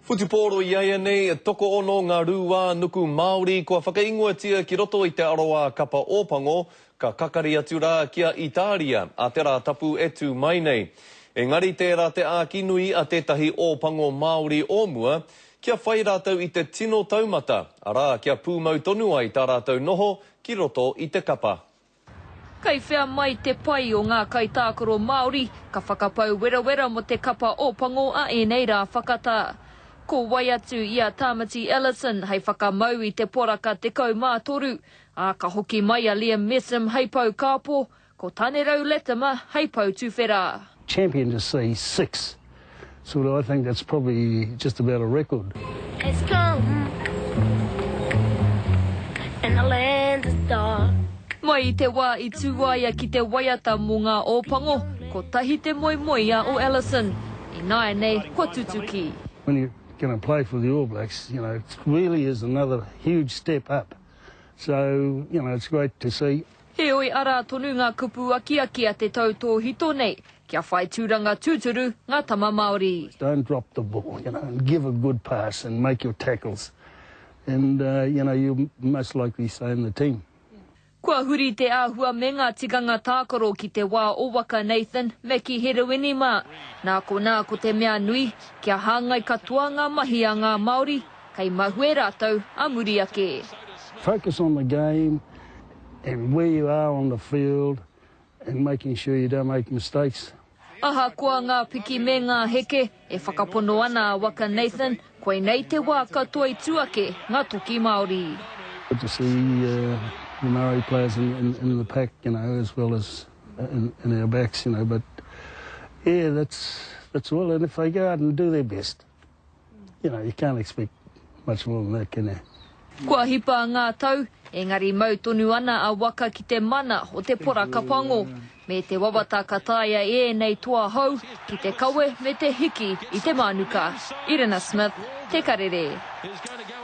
Futiporo iaia nei toko ono ngā rūwā nuku Māori kua whakaingoatia ki roto i te aroa kapa ōpango ka kakari atu rā kia Italia a te rā tapu etu mai nei. Engari tērā te ākinui a tētahi ōpango Māori ōmua kia whai rātau i te tino taumata, arā kia pūmau tonu ai tā rātau noho ki roto i te kapa. Kei whea mai te pai o ngā kaitākaro Māori, ka whakapau wera mo te kapa ōpango a enei rā whakata. Ko wai atu ia Tamati Ellison hei whakamau i te poraka tekau mātoru, a ka hoki mai a Liam Messam hei pau kāpō, ko Tane Rau Letama hei pau tuwhera. Champion to see 6. So I think that's probably just about a record. It's come, and the land is dark. Mai i te wā i tūwaia ki te waiata mō ngā ōpango, ko tahi te moimoi a o Ellison, i nāi nei kua tutuki. When you're going to play for the All Blacks, you know, it really is another huge step up. So, you know, it's great to see. He oi ara tonu ngā kupu aki a te tautō hito nei, kia whai tūranga tūturu ngā tama Māori. Don't drop the ball, you know, and give a good pass and make your tackles. And, you know, you'll most likely stay in the team. Kua huri te āhua me ngā tikanga tākaro ki te wā o waka Nathan me ki Heroini mā. Nā ko te mea nui, kia hāngai katoa ngā mahi a ngā Māori, kei mahue rātau a muri ake. Focus on the game and where you are on the field and making sure you don't make mistakes. Aha kua ngā piki me ngā heke, e whakapono ana a waka Nathan, koe nei te wā katoa i tuake ngā toki Māori. Good to see the Maori players in the pack, you know, as well as in our backs, you know. But yeah, that's all. And if they go out and do their best, you know, you can't expect much more than that, can you? Kua hipa ngā tau, engari mau tonu ana a waka ki te mana o te pora kapango, me te wawata kataia e nei toa hau, ki te kawe me te hiki i te manuka. Irina Smith, Te Karere.